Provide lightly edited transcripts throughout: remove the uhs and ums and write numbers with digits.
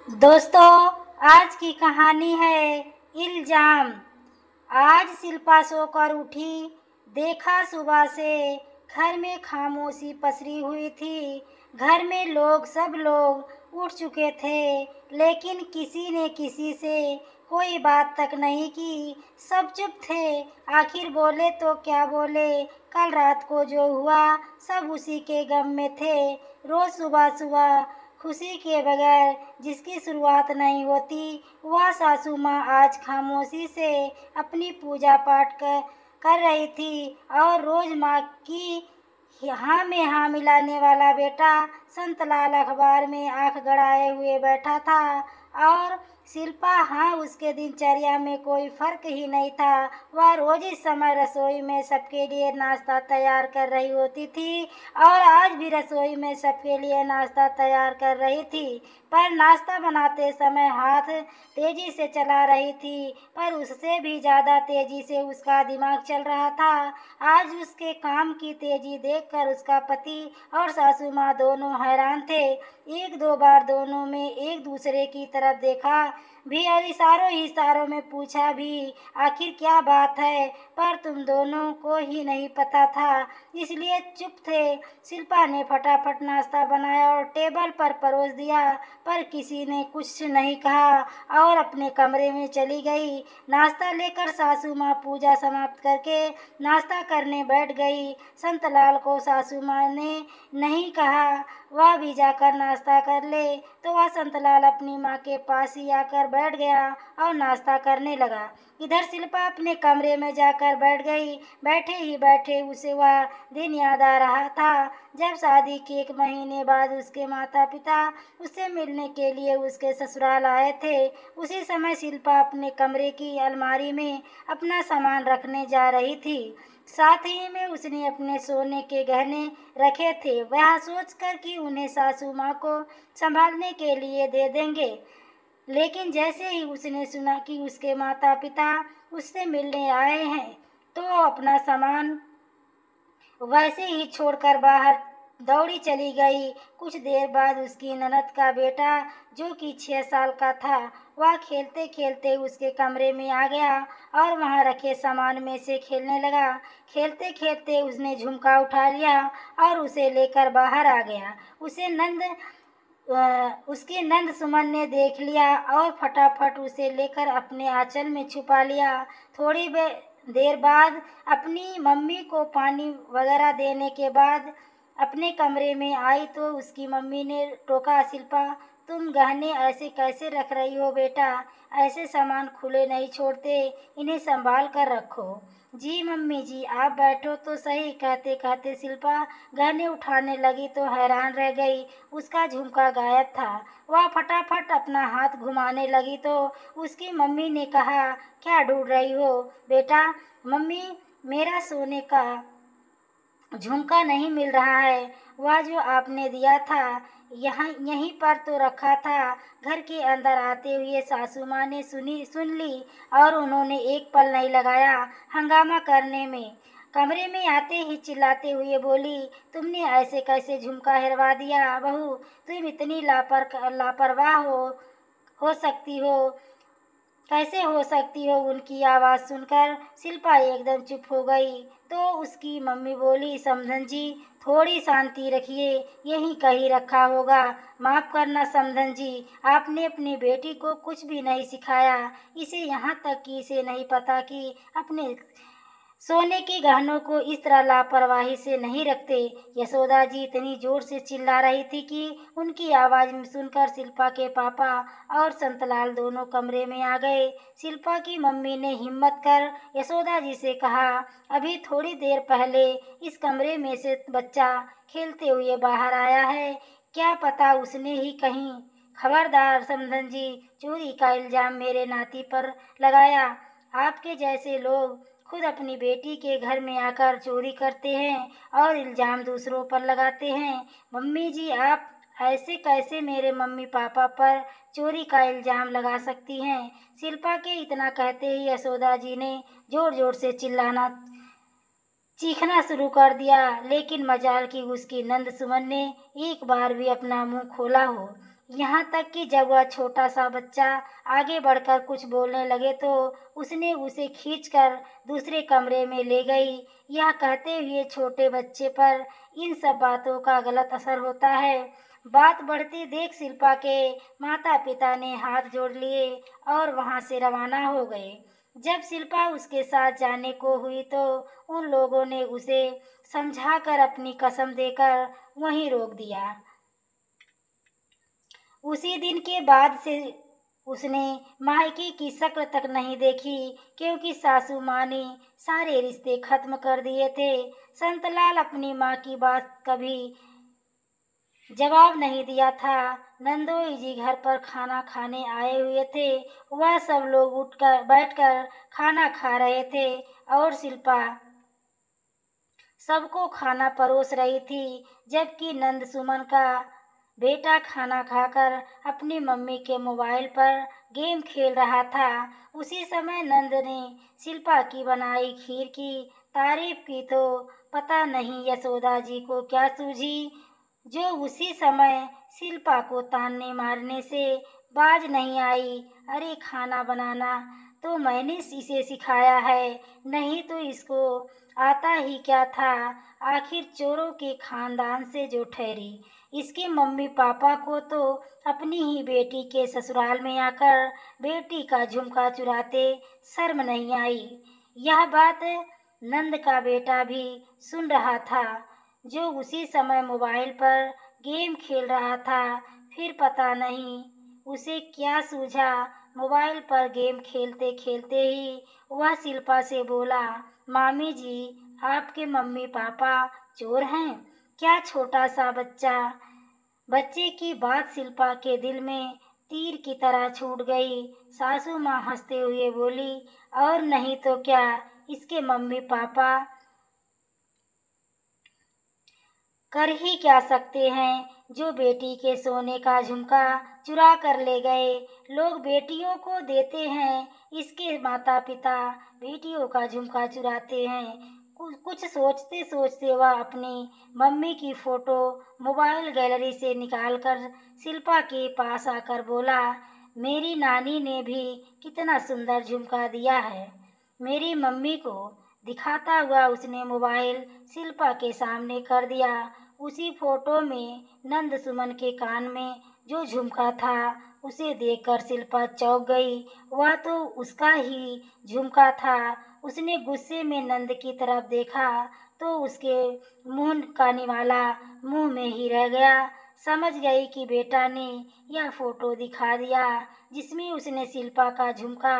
दोस्तों, आज की कहानी है इल्जाम। आज शिल्पा सोकर उठी, देखा सुबह से घर में खामोशी पसरी हुई थी। घर में सब लोग उठ चुके थे, लेकिन किसी ने किसी से कोई बात तक नहीं की। सब चुप थे। आखिर बोले तो क्या बोले। कल रात को जो हुआ सब उसी के गम में थे। रोज सुबह सुबह खुशी के बगैर जिसकी शुरुआत नहीं होती, वह सासू माँ आज खामोशी से अपनी पूजा पाठ कर रही थी। और रोज माँ की हाँ में हाँ मिलाने वाला बेटा संतलाल अखबार में आंख गड़ाए हुए बैठा था। और शिल्पा, हाँ, उसके दिनचर्या में कोई फर्क ही नहीं था। वह रोज इस समय रसोई में सबके लिए नाश्ता तैयार कर रही होती थी, और आज भी रसोई में सबके लिए नाश्ता तैयार कर रही थी। पर नाश्ता बनाते समय हाथ तेजी से चला रही थी, पर उससे भी ज़्यादा तेजी से उसका दिमाग चल रहा था। आज उसके काम की तेजी देखकर उसका पति और सासू माँ दोनों हैरान थे। एक दो बार दोनों में एक दूसरे की तरफ देखा भी और इशारों में पूछा भी, आखिर क्या बात है। पर तुम दोनों को ही नहीं पता था, इसलिए चुप थे। शिल्पा ने फटाफट नाश्ता बनाया और टेबल पर परोस दिया, पर किसी ने कुछ नहीं कहा और अपने कमरे में चली गई। नाश्ता लेकर सासू माँ पूजा समाप्त करके नाश्ता करने बैठ गई। संतलाल को सासू माँ ने नहीं कहा वह भी जाकर नाश्ता कर ले, तो वह संतलाल अपनी माँ के पास ही आकर बैठ गया और नाश्ता करने लगा। इधर शिल्पा अपने कमरे में जाकर बैठ गई। बैठे ही बैठे उसे वह दिन याद आ रहा था जब शादी के 1 महीने बाद उसके माता पिता उससे मिलने के लिए उसके ससुराल आए थे। उसी समय शिल्पा अपने कमरे की अलमारी में अपना सामान रखने जा रही थी। साथ ही में उसने अपने सोने के गहने रखे थे, वह सोचकर कि उन्हें सासू माँ को संभालने के लिए दे देंगे। लेकिन जैसे ही उसने सुना कि उसके माता पिता उससे मिलने आए हैं, तो अपना सामान वैसे ही छोड़कर बाहर दौड़ी चली गई। कुछ देर बाद उसकी ननद का बेटा, जो कि 6 साल का था, वह खेलते खेलते उसके कमरे में आ गया और वहां रखे सामान में से खेलने लगा। खेलते खेलते उसने झुमका उठा लिया और उसे लेकर बाहर आ गया। उसकी नंद सुमन ने देख लिया और फटाफट उसे लेकर अपने आंचल में छुपा लिया। देर बाद अपनी मम्मी को पानी वगैरह देने के बाद अपने कमरे में आई, तो उसकी मम्मी ने टोका, शिल्पा, तुम गहने ऐसे कैसे रख रही हो बेटा? ऐसे सामान खुले नहीं छोड़ते, इन्हें संभाल कर रखो। जी मम्मी जी, आप बैठो तो सही। कहते कहते शिल्पा गहने उठाने लगी तो हैरान रह गई। उसका झुमका गायब था। वह फटाफट अपना हाथ घुमाने लगी तो उसकी मम्मी ने कहा, क्या ढूंढ रही हो बेटा? मम्मी, मेरा सोने का झुमका नहीं मिल रहा है। वह जो आपने दिया था यहाँ यहीं पर तो रखा था। घर के अंदर आते हुए सासू माँ ने सुन ली और उन्होंने एक पल नहीं लगाया हंगामा करने में। कमरे में आते ही चिल्लाते हुए बोली, तुमने ऐसे कैसे झुमका हेरवा दिया बहू? तुम इतनी लापरवाह हो सकती हो, कैसे हो सकती हो? उनकी आवाज़ सुनकर शिल्पा एकदम चुप हो गई। तो उसकी मम्मी बोली, समधन जी, थोड़ी शांति रखिए, यहीं कहीं रखा होगा। माफ़ करना समधन जी, आपने अपनी बेटी को कुछ भी नहीं सिखाया। इसे यहाँ तक कि इसे नहीं पता कि अपने सोने के गहनों को इस तरह लापरवाही से नहीं रखते। यशोदा जी इतनी जोर से चिल्ला रही थी कि उनकी आवाज़ में सुनकर शिल्पा के पापा और संतलाल दोनों कमरे में आ गए। शिल्पा की मम्मी ने हिम्मत कर यशोदा जी से कहा, अभी थोड़ी देर पहले इस कमरे में से बच्चा खेलते हुए बाहर आया है, क्या पता उसने ही कहीं। खबरदार समधन जी, चोरी का इल्ज़ाम मेरे नाती पर लगाया। आपके जैसे लोग खुद अपनी बेटी के घर में आकर चोरी करते हैं और इल्ज़ाम दूसरों पर लगाते हैं। मम्मी जी, आप ऐसे कैसे मेरे मम्मी पापा पर चोरी का इल्ज़ाम लगा सकती हैं? शिल्पा के इतना कहते ही यशोदा जी ने जोर जोर से चीखना शुरू कर दिया। लेकिन मजाल की उसकी नंद सुमन ने एक बार भी अपना मुंह खोला हो। यहाँ तक कि जब वह छोटा सा बच्चा आगे बढ़कर कुछ बोलने लगे तो उसने उसे खींचकर दूसरे कमरे में ले गई। यह कहते हुए छोटे बच्चे पर इन सब बातों का गलत असर होता है। बात बढ़ती देख शिल्पा के माता पिता ने हाथ जोड़ लिए और वहां से रवाना हो गए। जब शिल्पा उसके साथ जाने को हुई तो उन लोगों ने उसे समझाकर अपनी कसम देकर वहीं रोक दिया। उसी दिन के बाद से उसने मायके की शक्ल तक नहीं देखी, क्योंकि सासू माँ ने सारे रिश्ते खत्म कर दिए थे। संतलाल अपनी माँ की बात कभी जवाब नहीं दिया था। नंदोई जी घर पर खाना खाने आए हुए थे। वह सब लोग उठकर बैठकर खाना खा रहे थे और शिल्पा सबको खाना परोस रही थी, जबकि नंद सुमन का बेटा खाना खाकर अपनी मम्मी के मोबाइल पर गेम खेल रहा था। उसी समय नंद ने शिल्पा की बनाई खीर की तारीफ की तो पता नहीं यशोदा जी को क्या सूझी, जो उसी समय शिल्पा को ताने मारने से बाज नहीं आई। अरे खाना बनाना तो मैंने इसे सिखाया है, नहीं तो इसको आता ही क्या था। आखिर चोरों के खानदान से जो ठहरी, इसके मम्मी पापा को तो अपनी ही बेटी के ससुराल में आकर बेटी का झुमका चुराते शर्म नहीं आई। यह बात नंद का बेटा भी सुन रहा था, जो उसी समय मोबाइल पर गेम खेल रहा था। फिर पता नहीं उसे क्या सूझा, मोबाइल पर गेम खेलते खेलते ही वह शिल्पा से बोला, मामी जी आपके मम्मी पापा चोर हैं क्या। छोटा सा बच्चे की बात शिल्पा के दिल में तीर की तरह छूट गई। सासू माँ हंसते हुए बोली, और नहीं तो क्या, इसके मम्मी पापा कर ही क्या सकते हैं, जो बेटी के सोने का झुमका चुरा कर ले गए। लोग बेटियों को देते हैं, इसके माता पिता बेटियों का झुमका चुराते हैं। कुछ सोचते सोचते वह अपनी मम्मी की फोटो मोबाइल गैलरी से निकालकर शिल्पा के पास आकर बोला, मेरी नानी ने भी कितना सुंदर झुमका दिया है मेरी मम्मी को। दिखाता हुआ उसने मोबाइल शिल्पा के सामने कर दिया। उसी फोटो में नंद सुमन के कान में जो झुमका था उसे देखकर शिल्पा चौंक गई। वह तो उसका ही झुमका था। उसने गुस्से में नंद की तरफ देखा तो उसके मुंह का निवाला मुंह में ही रह गया। समझ गई कि बेटा ने यह फोटो दिखा दिया जिसमें उसने शिल्पा का झुमका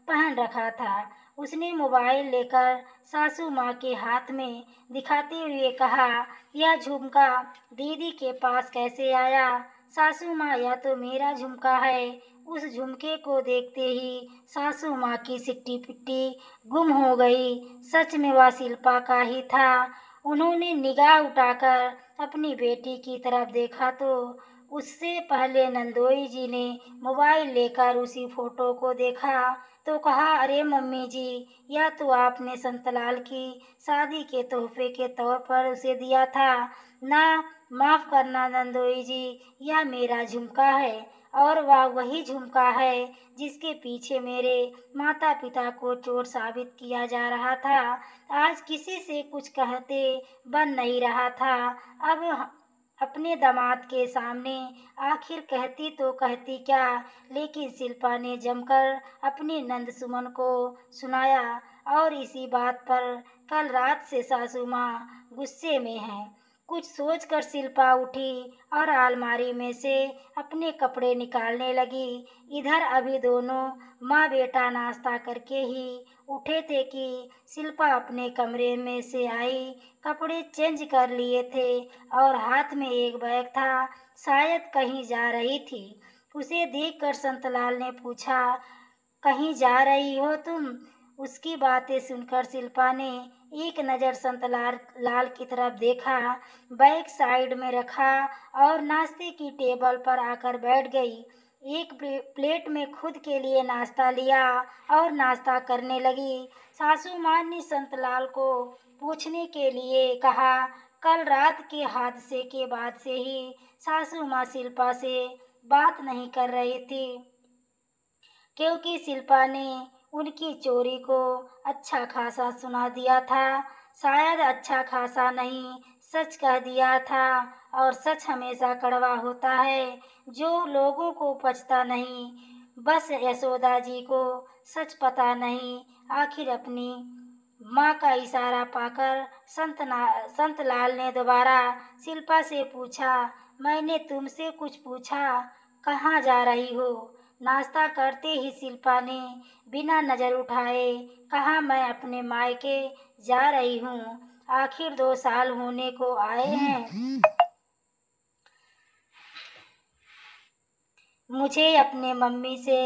पहन रखा था। उसने मोबाइल लेकर सासू माँ के हाथ में दिखाते हुए कहा, यह झुमका दीदी के पास कैसे आया। सासू माँ, यह तो मेरा झुमका है। उस झुमके को देखते ही सासू माँ की सिट्टी पिट्टी गुम हो गई। सच में वह शिल्पा का ही था। उन्होंने निगाह उठाकर अपनी बेटी की तरफ देखा तो उससे पहले नंदोई जी ने मोबाइल लेकर उसी फोटो को देखा तो कहा, अरे मम्मी जी, यह तो आपने संतलाल की शादी के तोहफे के तौर पर उसे दिया था ना। माफ करना नंदोई जी, यह मेरा झुमका है और वह वही झुमका है जिसके पीछे मेरे माता पिता को चोर साबित किया जा रहा था। आज किसी से कुछ कहते बन नहीं रहा था। अब अपने दामाद के सामने आखिर कहती तो कहती क्या, लेकिन शिल्पा ने जमकर अपनी नंद सुमन को सुनाया और इसी बात पर कल रात से सासू माँ गुस्से में हैं। कुछ सोचकर शिल्पा उठी और अलमारी में से अपने कपड़े निकालने लगी। इधर अभी दोनों माँ बेटा नाश्ता करके ही उठे थे कि शिल्पा अपने कमरे में से आई। कपड़े चेंज कर लिए थे और हाथ में एक बैग था, शायद कहीं जा रही थी। उसे देखकर संतलाल ने पूछा, कहीं जा रही हो तुम। उसकी बातें सुनकर शिल्पा ने एक नज़र संतलाल लाल की तरफ देखा, बैग साइड में रखा और नाश्ते की टेबल पर आकर बैठ गई। एक प्लेट में खुद के लिए नाश्ता लिया और नाश्ता करने लगी। सासू माँ ने संतलाल को पूछने के लिए कहा, कल रात के हादसे के बाद से ही सासू माँ शिल्पा से बात नहीं कर रही थी, क्योंकि शिल्पा ने उनकी चोरी को अच्छा खासा सुना दिया था। शायद अच्छा खासा नहीं, सच कह दिया था। और सच हमेशा कड़वा होता है, जो लोगों को पचता नहीं। बस यशोदा जी को सच पता नहीं। आखिर अपनी माँ का इशारा पाकर संत लाल ने दोबारा शिल्पा से पूछा, मैंने तुमसे कुछ पूछा, कहाँ जा रही हो? नाश्ता करते ही शिल्पा ने बिना नजर उठाए कहा, मैं अपने मायके जा रही हूँ। आखिर 2 साल होने को आए हैं। मुझे अपने मम्मी से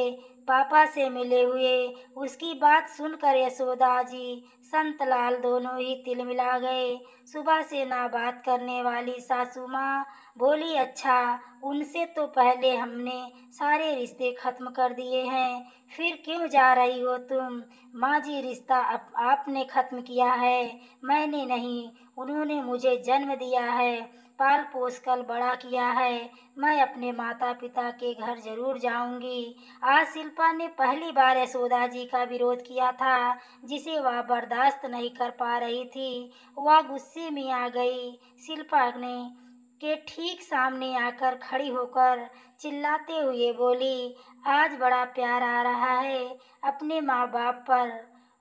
पापा से मिले हुए। उसकी बात सुनकर यशोदा जी संतलाल दोनों ही तिलमिला गए। सुबह से ना बात करने वाली सासू माँ बोली, अच्छा, उनसे तो पहले हमने सारे रिश्ते खत्म कर दिए हैं, फिर क्यों जा रही हो तुम? माँ जी, रिश्ता आपने खत्म किया है, मैंने नहीं। उन्होंने मुझे जन्म दिया है, पाल पोस कर बड़ा किया है। मैं अपने माता पिता के घर जरूर जाऊंगी। आज शिल्पा ने पहली बार यशोदा जी का विरोध किया था, जिसे वह बर्दाश्त नहीं कर पा रही थी। वह गुस्से में आ गई। शिल्पा ने के ठीक सामने आकर खड़ी होकर चिल्लाते हुए बोली, आज बड़ा प्यार आ रहा है अपने माँ बाप पर,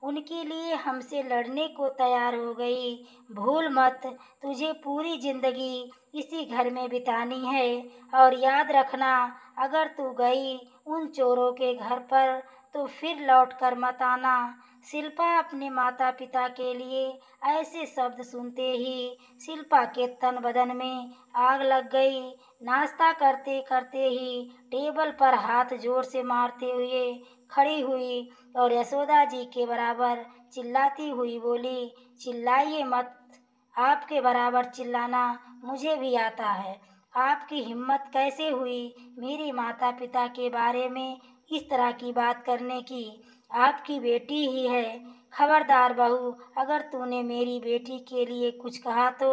उनके लिए हमसे लड़ने को तैयार हो गई। भूल मत, तुझे पूरी जिंदगी इसी घर में बितानी है। और याद रखना, अगर तू गई उन चोरों के घर पर तो फिर लौट कर मत आना। शिल्पा अपने माता पिता के लिए ऐसे शब्द सुनते ही शिल्पा के तन बदन में आग लग गई। नाश्ता करते करते ही टेबल पर हाथ जोर से मारते हुए खड़ी हुई और यशोदा जी के बराबर चिल्लाती हुई बोली, चिल्लाइए मत, आपके बराबर चिल्लाना मुझे भी आता है। आपकी हिम्मत कैसे हुई मेरे माता पिता के बारे में इस तरह की बात करने की? आपकी बेटी ही है। खबरदार बहू, अगर तूने मेरी बेटी के लिए कुछ कहा तो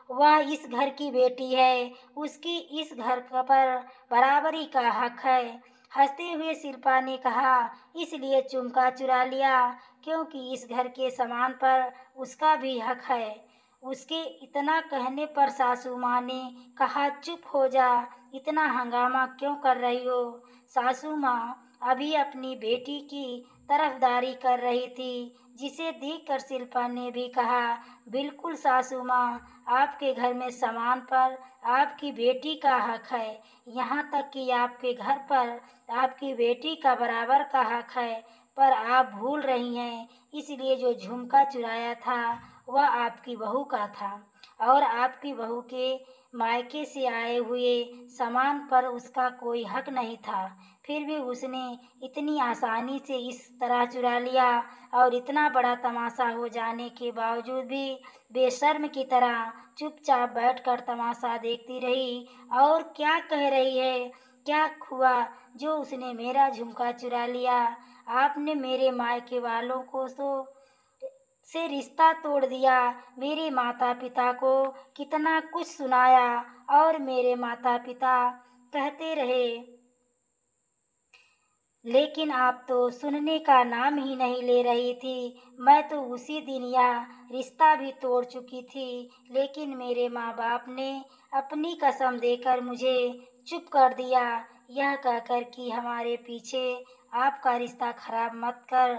वह इस घर की बेटी है, उसकी इस घर पर बराबरी का हक है। हंसते हुए शिल्पा ने कहा, इसलिए चुमका चुरा लिया क्योंकि इस घर के सामान पर उसका भी हक है। उसके इतना कहने पर सासू माँ ने कहा, चुप हो जा, इतना हंगामा क्यों कर रही हो? सासू माँ अभी अपनी बेटी की तरफदारी कर रही थी, जिसे देखकर शिल्पा ने भी कहा, बिल्कुल सासू माँ, आपके घर में सामान पर आपकी बेटी का हक है, यहाँ तक कि आपके घर पर आपकी बेटी का बराबर का हक है। पर आप भूल रही हैं, इसलिए जो झुमका चुराया था वह आपकी बहू का था और आपकी बहू के मायके से आए हुए सामान पर उसका कोई हक नहीं था। फिर भी उसने इतनी आसानी से इस तरह चुरा लिया और इतना बड़ा तमाशा हो जाने के बावजूद भी बेशर्म की तरह चुपचाप बैठकर तमाशा देखती रही। और क्या कह रही है? क्या हुआ जो उसने मेरा झुमका चुरा लिया? आपने मेरे मायके वालों को से रिश्ता तोड़ दिया, मेरे माता पिता को कितना कुछ सुनाया और मेरे माता पिता कहते रहे, लेकिन आप तो सुनने का नाम ही नहीं ले रही थी। मैं तो उसी दिन यह रिश्ता भी तोड़ चुकी थी, लेकिन मेरे माँ बाप ने अपनी कसम देकर मुझे चुप कर दिया, यह कहकर कि हमारे पीछे आपका रिश्ता खराब मत कर।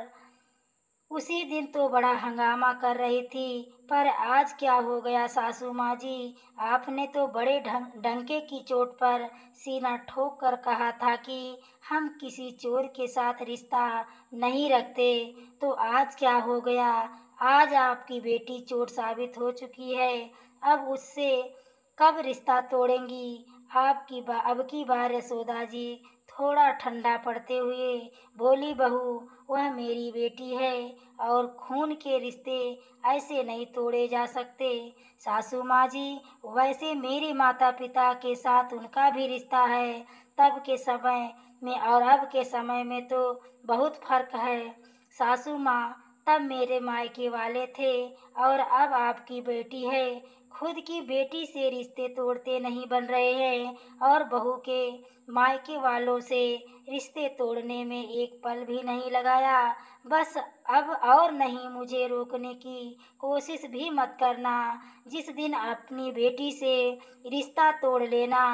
उसी दिन तो बड़ा हंगामा कर रही थी, पर आज क्या हो गया सासू माँ जी? आपने तो बड़े डंके की चोट पर सीना ठोक कर कहा था कि हम किसी चोर के साथ रिश्ता नहीं रखते, तो आज क्या हो गया? आज आपकी बेटी चोर साबित हो चुकी है, अब उससे कब रिश्ता तोड़ेंगी? अब की बार यशोदा जी थोड़ा ठंडा पड़ते हुए बोली, बहू, वह मेरी बेटी है और खून के रिश्ते ऐसे नहीं तोड़े जा सकते। सासू माँ जी, वैसे मेरे माता पिता के साथ उनका भी रिश्ता है, तब के समय में और अब के समय में तो बहुत फर्क है। सासू माँ, तब मेरे मायके वाले थे और अब आपकी बेटी है, खुद की बेटी से रिश्ते तोड़ते नहीं बन रहे हैं और बहू के मायके वालों से रिश्ते तोड़ने में एक पल भी नहीं लगाया। बस अब और नहीं मुझे रोकने की कोशिश भी मत करना। जिस दिन अपनी बेटी से रिश्ता तोड़ लेना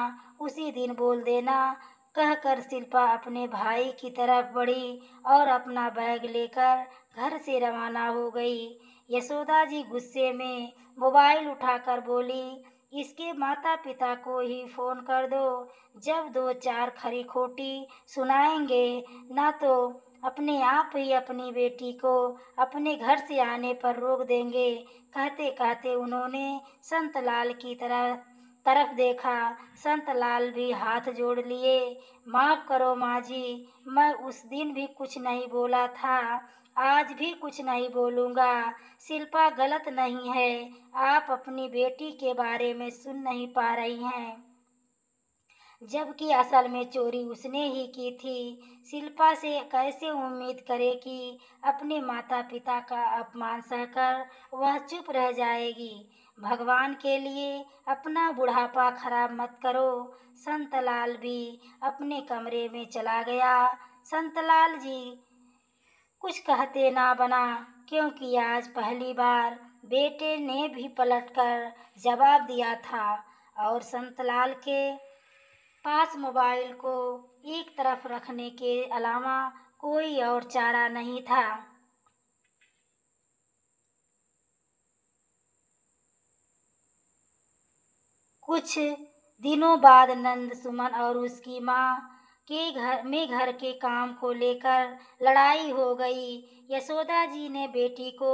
उसी दिन बोल देना, कहकर शिल्पा अपने भाई की तरफ बढ़ी और अपना बैग लेकर घर से रवाना हो गई। यशोदा जी गुस्से में मोबाइल उठाकर बोली, इसके माता पिता को ही फोन कर दो। जब दो चार खरी खोटी सुनाएंगे ना तो अपने आप ही अपनी बेटी को अपने घर से आने पर रोक देंगे। कहते कहते उन्होंने संतलाल की तरफ देखा। संतलाल भी हाथ जोड़ लिए। माफ करो माँ जी, मैं उस दिन भी कुछ नहीं बोला था, आज भी कुछ नहीं बोलूँगा। शिल्पा गलत नहीं है, आप अपनी बेटी के बारे में सुन नहीं पा रही हैं, जबकि असल में चोरी उसने ही की थी। शिल्पा से कैसे उम्मीद करे कि अपने माता पिता का अपमान सहकर वह चुप रह जाएगी। भगवान के लिए अपना बुढ़ापा खराब मत करो। संतलाल भी अपने कमरे में चला गया। संतलाल जी कुछ कहते ना बना, क्योंकि आज पहली बार बेटे ने भी पलटकर जवाब दिया था और संतलाल के पास मोबाइल को एक तरफ रखने के अलावा कोई और चारा नहीं था। कुछ दिनों बाद नंद सुमन और उसकी माँ के घर के काम को लेकर लड़ाई हो गई। यशोदा जी ने बेटी को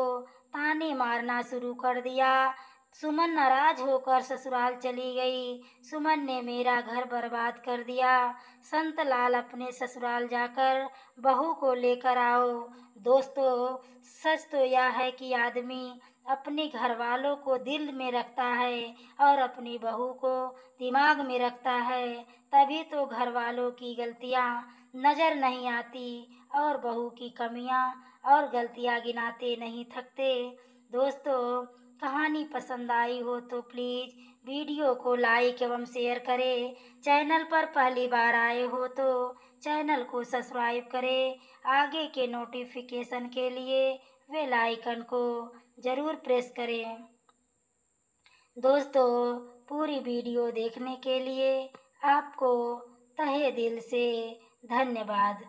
ताने मारना शुरू कर दिया। सुमन नाराज होकर ससुराल चली गई। सुमन ने मेरा घर बर्बाद कर दिया। संतलाल अपने ससुराल जाकर बहू को लेकर आओ। दोस्तों, सच तो यह है कि आदमी अपने घर वालों को दिल में रखता है और अपनी बहू को दिमाग में रखता है, तभी तो घर वालों की गलतियाँ नज़र नहीं आती और बहू की कमियाँ और गलतियाँ गिनाते नहीं थकते। दोस्तों, कहानी पसंद आई हो तो प्लीज़ वीडियो को लाइक एवं शेयर करें। चैनल पर पहली बार आए हो तो चैनल को सब्सक्राइब करें। आगे के नोटिफिकेशन के लिए बेल आइकन को ज़रूर प्रेस करें। दोस्तों, पूरी वीडियो देखने के लिए आपको तहे दिल से धन्यवाद।